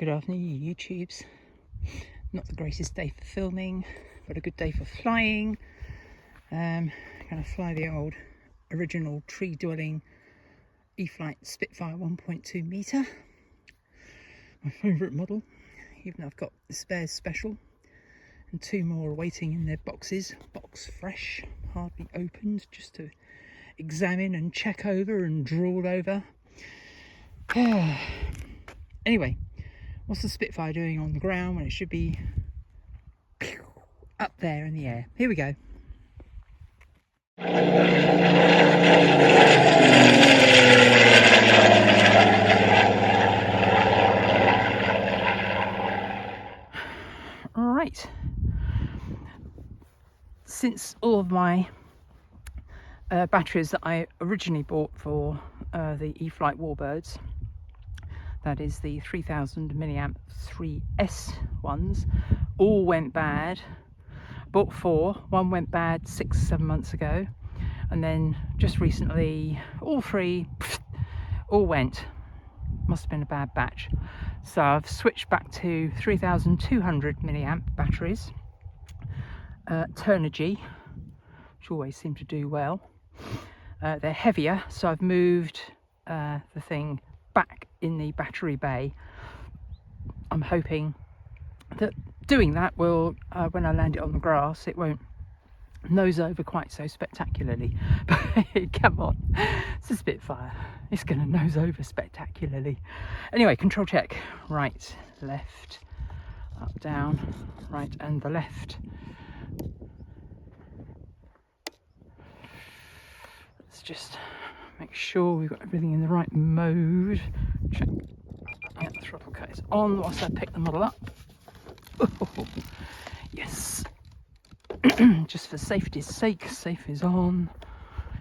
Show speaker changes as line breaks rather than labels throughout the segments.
Good afternoon, YouTubes. Not the greatest day for filming, but a good day for flying. Going to fly the old original tree-dwelling E-flite Spitfire 1.2 metre. My favourite model, even though I've got the spares special and two more waiting in their boxes. Box fresh, hardly opened, just to examine and check over and drool over. Anyway, what's the Spitfire doing on the ground when it should be up there in the air? Here we go. Right. Since all of my batteries that I originally bought for the E-flite Warbirds, that is the 3000 mAh 3S ones, all went bad. Bought four, one went bad 6-7 months ago, and then just recently all three all went. Must have been a bad batch. So I've switched back to 3200 mAh batteries, Turnigy, which always seem to do well. They're heavier, so I've moved the thing back in the battery bay. I'm hoping that doing that will, when I land it on the grass, it won't nose over quite so spectacularly. But come on, it's a Spitfire, it's going to nose over spectacularly. Anyway, control check: right, left, up, down, right and the left. Let's just make sure we've got everything in the right mode. Check. Yeah, the throttle cut is on whilst I pick the model up. Oh, yes. Just for safety's sake, safe is on.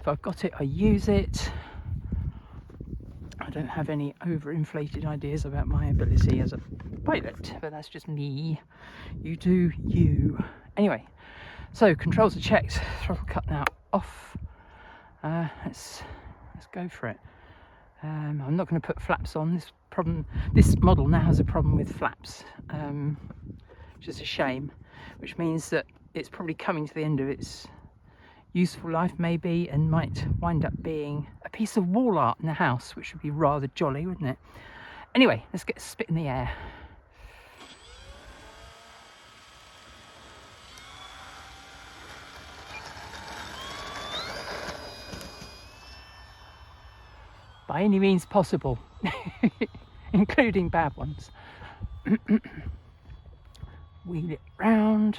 If I've got it, I use it. I don't have any overinflated ideas about my ability as a pilot, but that's just me. You do you. Anyway, so controls are checked, throttle cut now off. Let's go for it. I'm not going to put flaps on. This model now has a problem with flaps, which is a shame, which means that it's probably coming to the end of its useful life maybe, and might wind up being a piece of wall art in the house, which would be rather jolly, wouldn't it? Anyway, let's get a spit in the air. By any means possible, including bad ones. Wheel it round.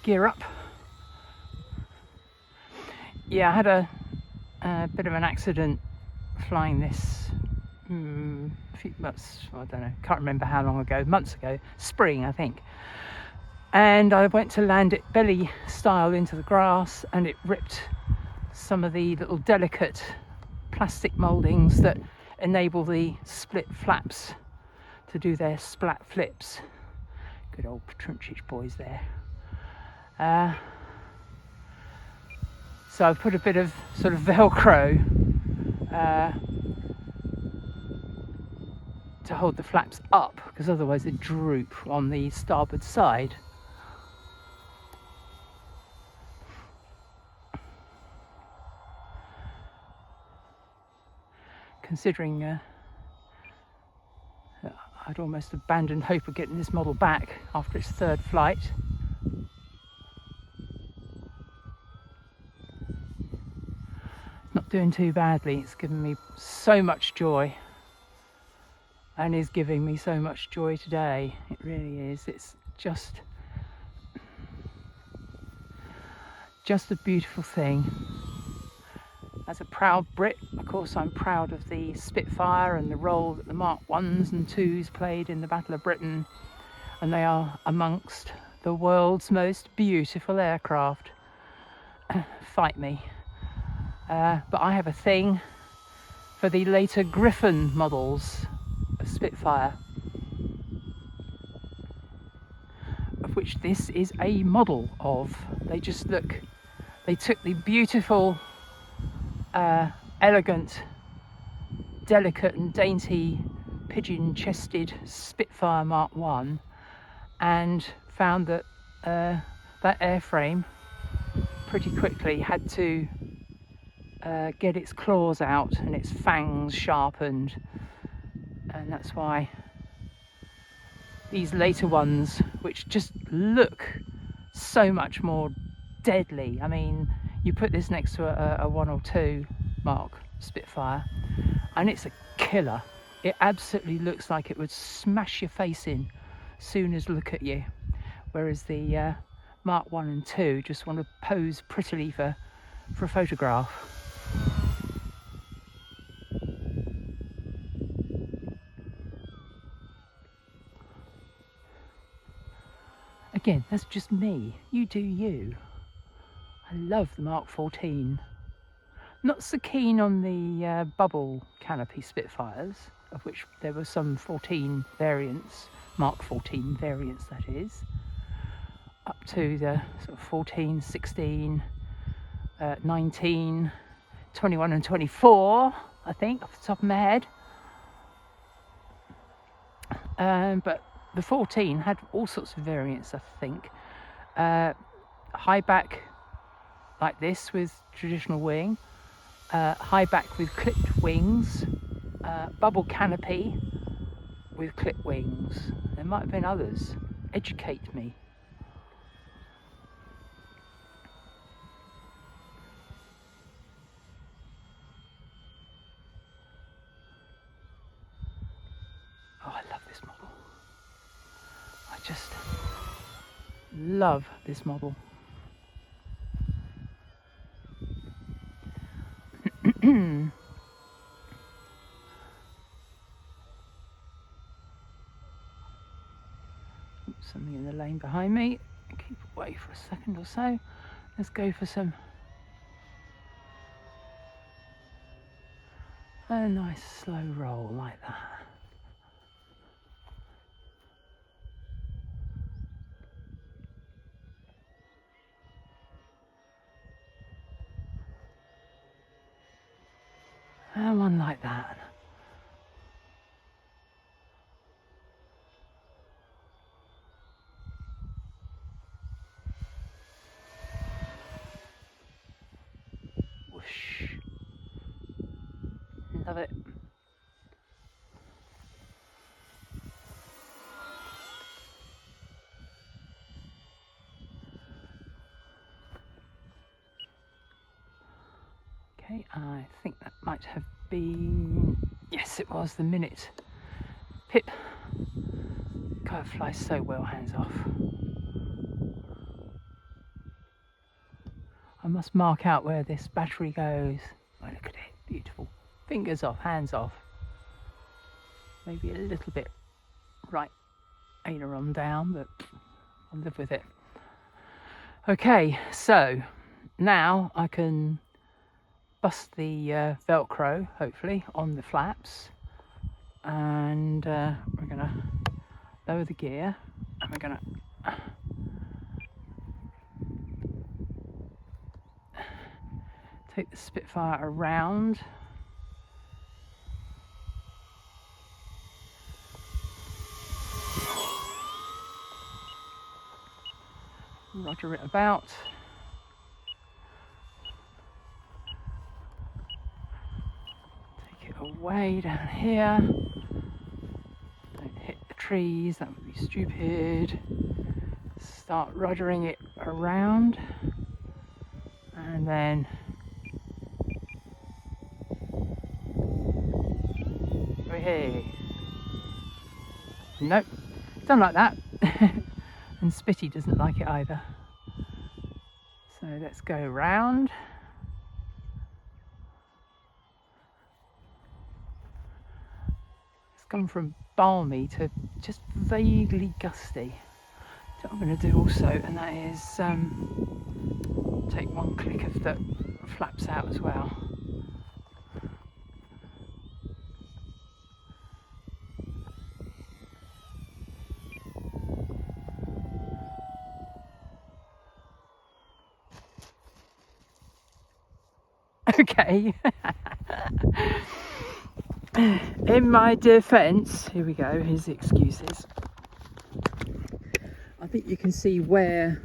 Gear up. Yeah, I had a bit of an accident flying this a few months, I don't know, can't remember how long ago, months ago, spring I think. And I went to land it belly style into the grass, and it ripped some of the little delicate plastic mouldings that enable the split flaps to do their splat flips. Good old Petruncich boys there. So I've put a bit of sort of Velcro to hold the flaps up, because otherwise they droop on the starboard side. Considering I'd almost abandoned hope of getting this model back after its third flight. Not doing too badly. It's given me so much joy, and is giving me so much joy today. It really is. It's just a beautiful thing. As a proud Brit, of course, I'm proud of the Spitfire and the role that the Mark I's and II's played in the Battle of Britain, and they are amongst the world's most beautiful aircraft. Fight me. But I have a thing for the later Griffon models of Spitfire, of which this is a model of. They just look, they took the beautiful elegant, delicate and dainty pigeon-chested Spitfire Mark I, and found that that airframe pretty quickly had to get its claws out and its fangs sharpened, and that's why these later ones, which just look so much more deadly. I mean, you put this next to a 1 or 2 Mark Spitfire and it's a killer. It absolutely looks like it would smash your face in soon as look at you, whereas the Mark 1 and 2 just want to pose prettily for a photograph. Again, that's just me. You do you. I love the Mark 14. Not so keen on the bubble canopy Spitfires, of which there were some 14 variants, Mark 14 variants that is, up to the sort of 14, 16, 19, 21 and 24, I think, off the top of my head. But the 14 had all sorts of variants, I think. High back like this with traditional wing, high back with clipped wings, bubble canopy with clipped wings. There might have been others. Educate me. Oh, I love this model. I just love this model. Something in the lane behind me. Keep away for a second or so. Let's go for a nice slow roll like that. And one like that. Whoosh. Love it. Okay, I think that might have been, yes it was, the minute. Pip. God, it flies so well, hands off. I must mark out where this battery goes. Oh, look at it, beautiful. Fingers off, hands off. Maybe a little bit right aileron down, but I'll live with it. Okay, so now I can bust the Velcro, hopefully, on the flaps, and we're going to lower the gear, and we're going to take the Spitfire around. Roger it about. Take it away down here. Don't hit the trees, that would be stupid. Start rudering it around. And then hey. Nope, don't like that. And Spitty doesn't like it either. So let's go round. It's gone from balmy to just vaguely gusty. So what I'm going to do also, and that is take one click of the flaps out as well. Okay. In my defence, here we go, here's the excuses. I think you can see where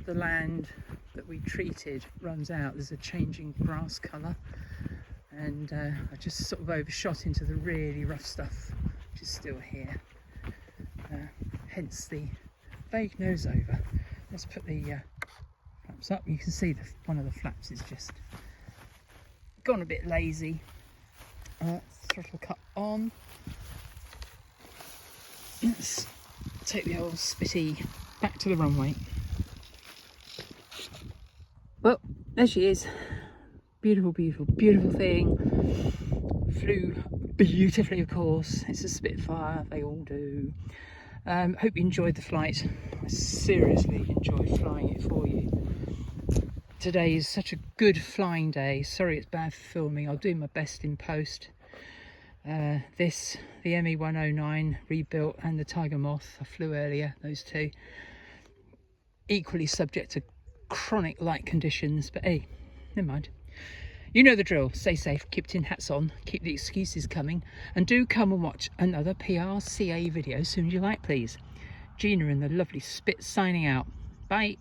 the land that we treated runs out. There's a changing grass colour, and I just sort of overshot into the really rough stuff which is still here, hence the vague nose over. Let's put the flaps up. You can see one of the flaps is just gone a bit lazy. Throttle cut on. Let's take the old Spitty back to the runway. Well, there she is. Beautiful, beautiful, beautiful thing. Flew beautifully, of course. It's a Spitfire, they all do. Hope you enjoyed the flight. I seriously enjoyed flying it for you. Today is such a good flying day. Sorry it's bad for filming. I'll do my best in post. The ME-109 rebuilt and the Tiger Moth I flew earlier, those two. Equally subject to chronic light conditions, but hey, never mind. You know the drill. Stay safe, keep tin hats on, keep the excuses coming, and do come and watch another PRCA video as soon as you like, please. Gina and the lovely Spit signing out. Bye.